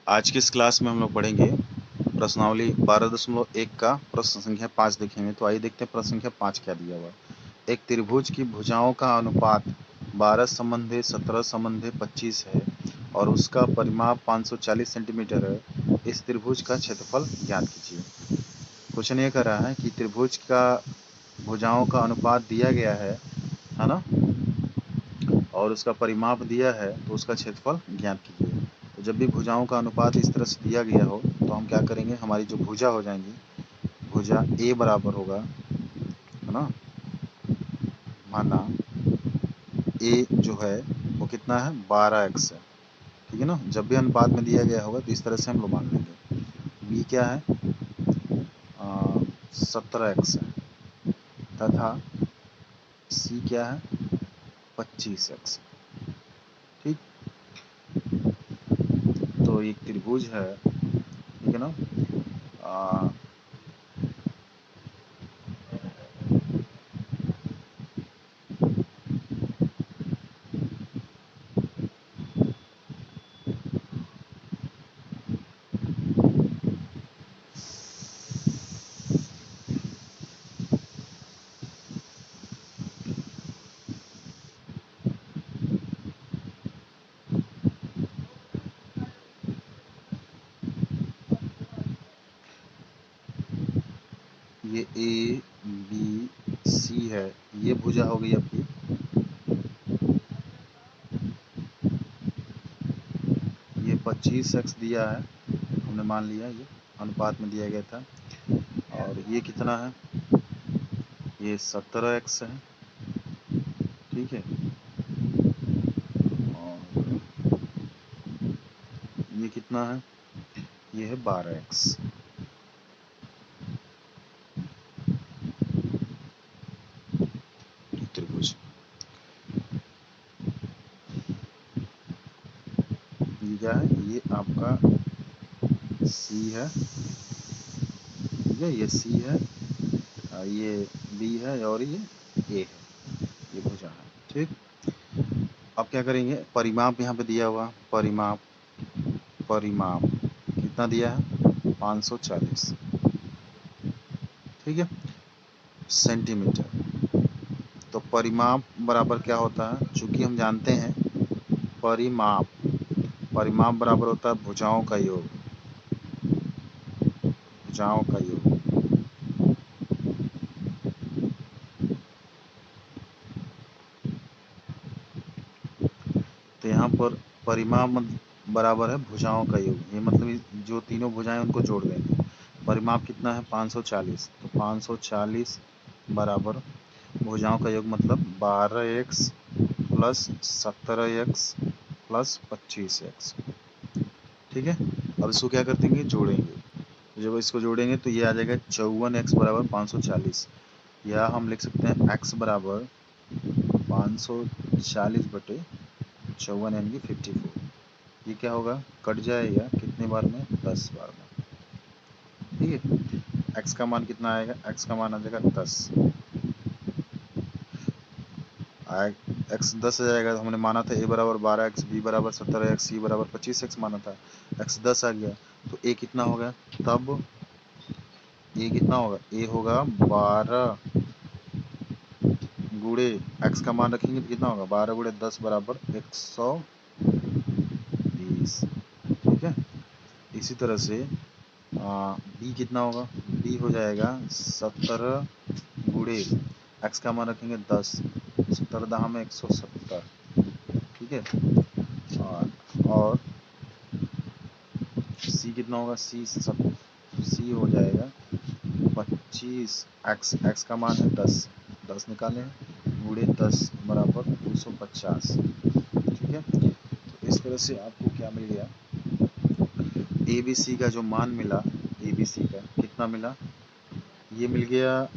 आज की इस क्लास में हम लोग पढ़ेंगे प्रश्नावली 12.1 का प्रश्न संख्या 5 देखेंगे। तो आइए देखते हैं प्रश्न संख्या 5 क्या दिया हुआ। एक त्रिभुज की भुजाओं का अनुपात 12 संबंधे 17 संबंधे 25 है और उसका परिमाप 540 सेंटीमीटर है। इस त्रिभुज का क्षेत्रफल ज्ञात कीजिए। क्वेश्चन ये कर रहा है कि त्रिभुज का भुजाओं का अनुपात दिया गया है ना, और उसका परिमाप दिया है, तो उसका क्षेत्रफल ज्ञात कीजिए। तो जब भी भुजाओं का अनुपात इस तरह से दिया गया हो तो हम क्या करेंगे, हमारी जो भुजा हो जाएंगी, भुजा ए बराबर होगा, है ना, माना ए जो है वो कितना है, 12x है, ठीक है ना। जब भी अनुपात में दिया गया होगा तो इस तरह से हम लोग मान लेंगे। बी क्या है, 17x है, तथा सी क्या है, 25x। ठीक, तो एक त्रिभुज है, ठीक है ना। आ, ये ए बी सी है, ये भुजा हो गई आपकी। ये 25x दिया है, हमने मान लिया, ये अनुपात में दिया गया था। और ये कितना है, ये 17x है, ठीक है। और ये कितना है, ये है 12x। त्रिभुज ये क्या है, ये आपका C है, ठीक है, ये C है, ये B है और ये A है, ये भुजा है, ठीक। अब क्या करेंगे, परिमाप यहाँ पे दिया हुआ, परिमाप परिमाप कितना दिया है, 540, ठीक है, सेंटीमीटर। तो परिमाप बराबर क्या होता है, चूंकि हम जानते हैं परिमाप परिमाप बराबर होता है भुजाओं का योग, भुजाओं का योग। तो यहाँ पर परिमाप बराबर है भुजाओं का योग, ये मतलब जो तीनों भुजाएं उनको जोड़ देंगे। परिमाप कितना है, 540, तो 540 बराबर भुजाओं का योग मतलब 12x plus 17x plus 25x, ठीक है। अब इसको क्या कर देंगे, जोड़ेंगे। तो जब इसको जोड़ेंगे तो ये आ जाएगा 54x बराबर 540, या हम लिख सकते हैं x बराबर 540 बटे 54 यानी कि 54। ये क्या होगा, कट जाएगा कितने बार में, 10 बार में, ठीक है। x का मान कितना आएगा, x का मान आ जाएगा 10, x 10 आ जाएगा। तो हमने माना था a बराबर 12x, b बराबर 17x, c बराबर 25x माना था, x 10 आ गया, तो a कितना होगा, तब a कितना होगा, a होगा 12 गुणे x का मान रखेंगे तो कितना होगा, 12 गुणे 10 बराबर 120, ठीक है। इसी तरह से b कितना होगा, b हो जाएगा 17 गुणे x का मान रखेंगे 10, 17 दहा में 170, ठीक है। और c कितना होगा, c हो जाएगा 25, x का मान है 10, 10 निकाले गुणे 10 बराबर 250, ठीक है। तो इस तरह से आपको क्या मिल गया, ABC का जो मान मिला, ABC का कितना मिला, ये मिल गया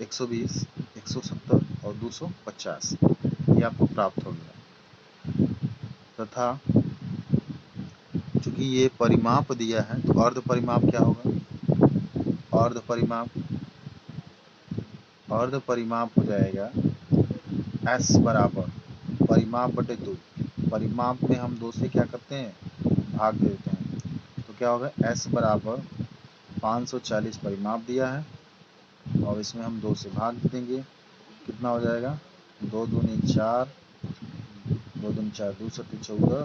120, 170 और 250, ये आपको प्राप्त हो गया। तथा चूंकि ये परिमाप दिया है तो अर्ध परिमाप क्या होगा, अर्ध परिमाप हो जाएगा S बराबर परिमाप बटे 2। परिमाप में हम 2 से क्या करते हैं, भाग देते हैं, क्या होगा, s बराबर 540 परिमाप दिया है और इसमें हम 2 से भाग देंगे, कितना हो जाएगा, 2 दूनी 4, 2 दूनी 4, 2 सत्ती 14,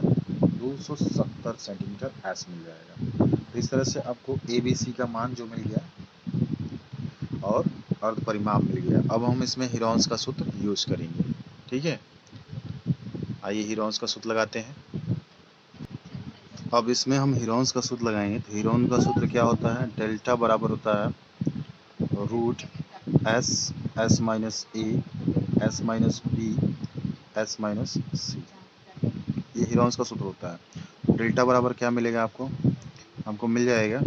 270 सेंटीमीटर s मिल जाएगा। तो इस तरह से आपको ABC का मान जो मिल गया और अर्ध परिमाप मिल गया। अब हम इसमें हीरोन्स का सूत्र यूज करेंगे, ठीक है। आइए हीरोन्स का सूत्र लगाते हैं। अब इसमें हम हीरोन्स का सूत्र लगाएंगे तो हीरोन का सूत्र क्या होता है, डेल्टा बराबर होता है root s minus a s minus b s minus c, ये हीरोन्स का सूत्र होता है। डेल्टा बराबर क्या मिलेगा आपको, हमको मिल जाएगा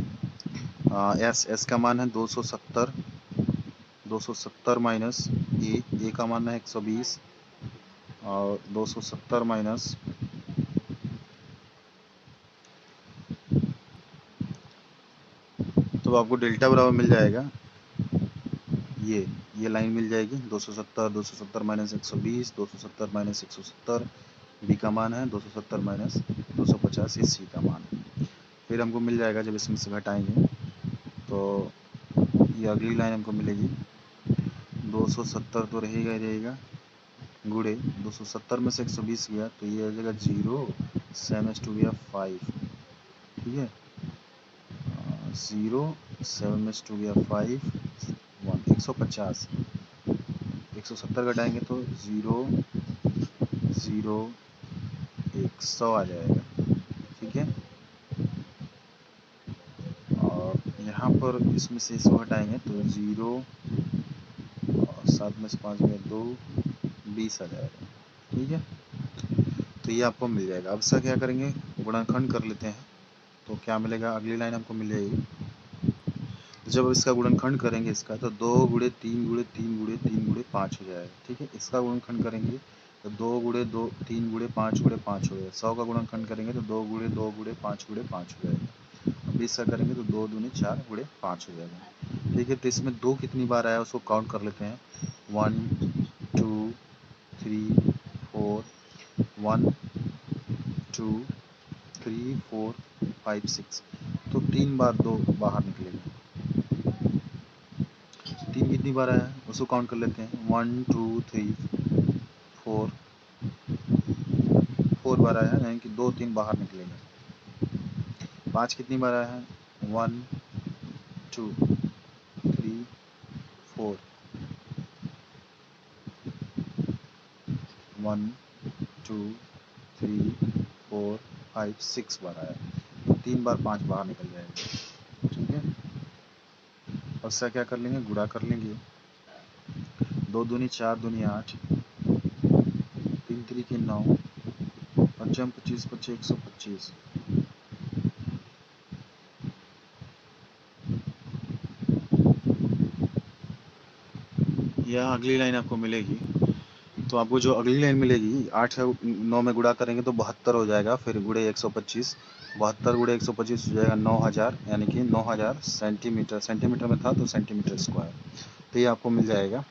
s का मान है 270 माइनस ए का मान है 120 और 270 माइनस तो आपको डेल्टा बराबर मिल जाएगा ये लाइन मिल जाएगी 270 माइनस 120, 270 माइनस 170, बी का मान है 270 माइनस 250, ये सी का मान है। फिर हमको मिल जाएगा, जब इसमें से घटाएंगे तो ये अगली लाइन हमको मिलेगी 270 तो रहेगा ही रहेगा, गुड़े 270 में से 120 गया तो ये आ जाएगा 0, 7 टू गया 5, ठीक है, 0 7 टू गया 5 1, 150, 170 घटाएंगे तो 0 0 100 आ जाएगा, ठीक है। और यहाँ पर इसमें से 100 हटाएंगे तो 0 और 7 में से 5 गया 2, 20 आ जाएगा, ठीक है। तो ये आपको मिल जाएगा। अब इसका क्या करेंगे, गुणनखंड कर लेते हैं तो क्या मिलेगा, अगली लाइन हमको मिलेगी। तो जब इसका गुणनखंड करेंगे इसका तो 2 गुणे 3 गुणे 3 गुणे 3 गुणे 5 हो जाएगा, ठीक है। इसका गुणनखंड करेंगे तो 2 गुणे 2 3 गुणे 5 गुणे 5 हो जाएगा। 100 का गुणनखंड करेंगे तो 2 गुणे 2 गुणे 5 गुणे 5 हो जाएगा। अब 20 का करेंगे तो 2 दूनी 4 गुणे 5 हो जाएगा, ठीक है। तो इसमें 2 कितनी बार आया उसको काउंट कर लेते हैं, 1 2 3 4, 1 2 3 4 5 6, तो 3 बार 2 बाहर निकलेगा। 3 कितनी बार आया है उसको काउंट कर लेते हैं, 1 2 3 4 4 बार आया है, यानी कि 2 3 बाहर निकलेगा। 5 कितनी बार आया है, 1 2 3 4, 1 2 3 4 5 6 बार आया, तो 3 बार 5 बाहर निकल जाएगा, ठीक है। और इसका क्या कर लेंगे, गुणा कर लेंगे, 2 दूनी 4 दूनी 8, 3 3 9, 5 25 25 125। यह अगली लाइन आपको मिलेगी। तो आपको जो अगली लाइन मिलेगी 8 है 9 में गुणा करेंगे तो 72 हो जाएगा, फिर गुणे 125, 72 गुणे 125 हो जाएगा 9000, यानी कि 9000 सेंटीमीटर, सेंटीमीटर में था तो सेंटीमीटर स्क्वायर। तो ये आपको मिल जाएगा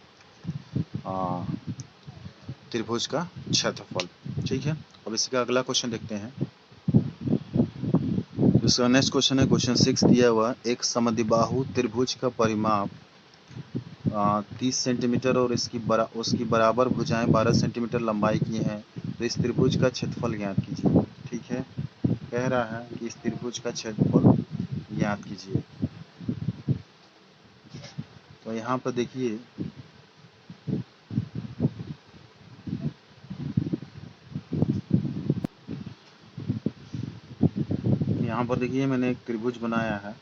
त्रिभुज का क्षेत्रफल, ठीक है। अब इसका अगला क्वेश्चन देखते हैं। इसका नेक्स्ट क्वेश्चन है क्वेश्चन 6 दिया हुआ, एक समद्विबाहु त्रिभुज का परिमाप 30 सेंटीमीटर और उसकी बराबर भुजाएं 12 सेंटीमीटर लंबाई की हैं, तो इस त्रिभुज का क्षेत्रफल ज्ञात कीजिए, ठीक है। कह रहा है कि इस त्रिभुज का क्षेत्रफल ज्ञात कीजिए। तो यहाँ पर देखिए, यहाँ पर देखिए मैंने एक त्रिभुज बनाया है,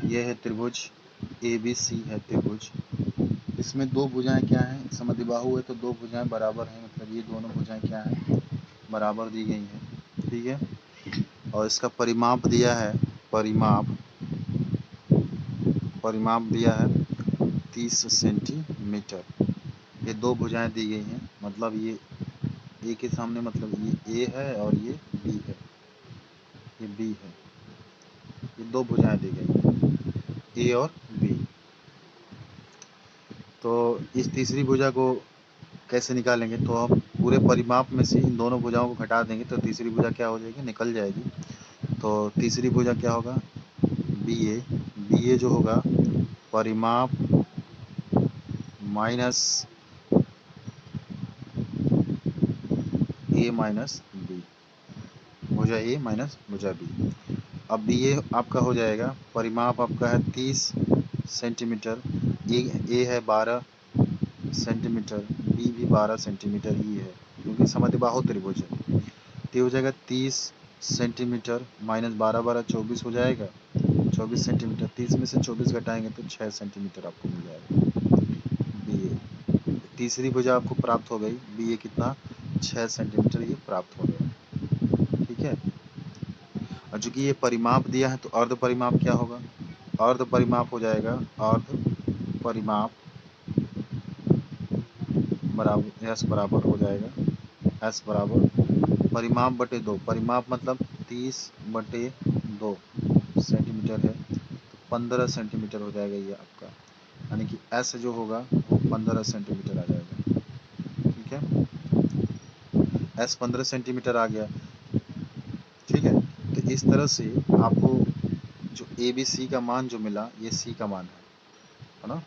यह है त्रिभुज ABC है त्रिभुज। इसमें 2 भुजाएं क्या हैं, समद्विबाहु है तो 2 भुजाएं बराबर हैं, मतलब ये दोनों भुजाएं क्या हैं, बराबर दी गई हैं, ठीक है। और इसका परिमाप दिया है, परिमाप दिया है 30 सेंटीमीटर। ये 2 भुजाएं दी गई हैं, मतलब ये ए के सामने, मतलब ये ए है और ये बी है, ये बी है, ये 2 भुजाएं दी गई हैं, ए और बी। तो इस तीसरी भुजा को कैसे निकालेंगे, तो हम पूरे परिमाप में से इन दोनों भुजाओं को घटा देंगे तो तीसरी भुजा क्या हो जाएगी, निकल जाएगी। तो तीसरी भुजा क्या होगा, बी ए जो होगा परिमाप माइनस ए माइनस बी, भुजा ए माइनस भुजा बी। अब बी ए आपका हो जाएगा, परिमाप आपका है 30 सेंटीमीटर, ए है 12 सेंटीमीटर, बी भी 12 सेंटीमीटर ही है क्योंकि समद्विबाहु त्रिभुज है। तो हो जाएगा 30 सेंटीमीटर माइनस 12 12 24 हो जाएगा, 24 सेंटीमीटर। 30 में से 24 घटाएंगे तो 6 सेंटीमीटर आपको मिल जाएगा बी ए। तीसरी भुजा आपको प्राप्त हो गई, बी ए कितना 6 सेंटीमीटर ये प्राप्त हो गया। ठीक है, और चूंकि ये परिमाप दिया है तो अर्ध परिमाप क्या होगा, अर्ध परिमाप हो जाएगा, अर्ध परिमाप बराबर एस बराबर हो जाएगा, एस बराबर परिमाप बटे 2, परिमाप मतलब 30 बटे 2 सेंटीमीटर है तो 15 सेंटीमीटर हो जाएगा ये आपका, यानी कि एस जो होगा वो 15 सेंटीमीटर आ जाएगा। ठीक है, एस 15 सेंटीमीटर आ गया। ठीक है, तो इस तरह से आपको जो ए बी सी का मान जो मिला, ये सी का मान है ना।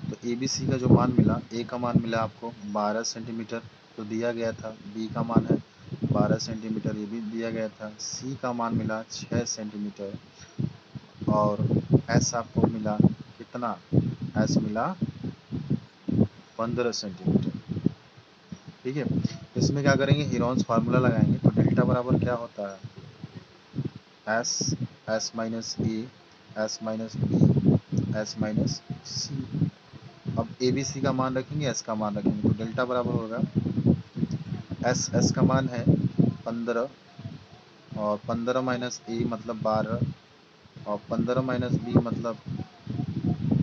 तो ए बी सी का जो मान मिला, ए का मान मिला आपको 12 सेंटीमीटर तो दिया गया था, बी का मान है 12 सेंटीमीटर ये भी दिया गया था, सी का मान मिला 6 सेंटीमीटर और एस आपको मिला कितना, एस मिला 15 सेंटीमीटर। ठीक है, इसमें क्या करेंगे, हीरोन्स फार्मूला लगाएंगे। तो डेल्टा बराबर क्या होता है, s, s minus a, s minus b, s minus c. अब ए बी सी का मान रखेंगे, एस का मान रखेंगे, तो डेल्टा बराबर होगा एस का मान है 15 और 15 माइनस ए मतलब 12 और 15 माइनस बी मतलब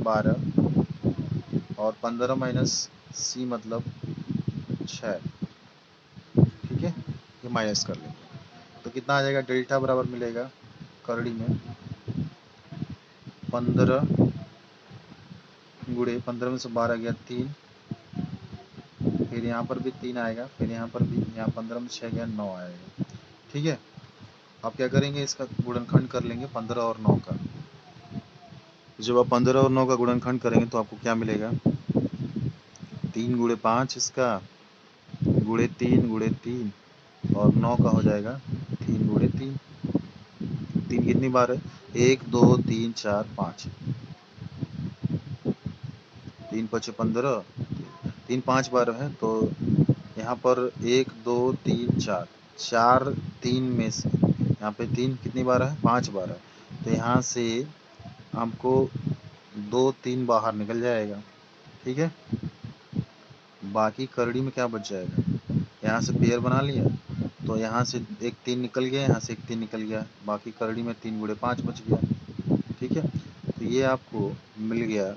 12 और 15 माइनस सी मतलब 6। ठीक है, ये माइनस कर लेंगे तो कितना आ जाएगा, डेल्टा बराबर मिलेगा करड़ी में 15 गुणे 15 में से 12 गया 3, फिर यहाँ पर भी 3 आएगा, फिर यहाँ पर भी, यहाँ 15 में 6 गया 9 आएगा। ठीक है, आप क्या करेंगे, इसका गुणनखंड कर लेंगे 15 और 9 का। जब आप 15 और 9 का गुणनखंड करेंगे तो आपको क्या मिलेगा, 3 गुणे 5 इसका गुणे 3 गुणे 3 और 9 का हो जाएगा 3 गुणे 3। 3 कितनी बार है, 1 2 3 4 5, 3 5 15, 3 5 बार है तो यहाँ पर 1 2 3 4, 4 3 में से यहाँ पे 3 कितनी बार है, 5 बार है, तो यहाँ से हमको 2 3 बाहर निकल जाएगा। ठीक है, बाकी करड़ी में क्या बच जाएगा, यहाँ से पेयर बना लिया तो यहाँ से एक 3 निकल गया, यहाँ से एक 3 निकल गया, बाकी करड़ी में 3 गुणे 5 बच गया। ठीक है, तो ये आपको मिल गया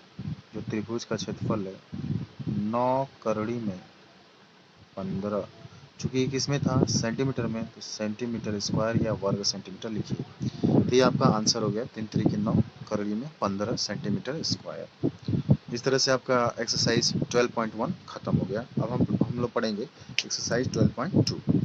जो त्रिभुज का क्षेत्रफल है 9 करड़ी में 15, चूंकि किस में था, सेंटीमीटर में, तो सेंटीमीटर स्क्वायर या वर्ग सेंटीमीटर लिखिए। तो ये आपका आंसर हो गया 3 3 9 करड़ी में 15 सेंटीमीटर स्क्वायर। इस तरह से आपका एक्सरसाइज 12.1 खत्म हो गया। अब हम लोग पढ़ेंगे एक्सरसाइज 12.2।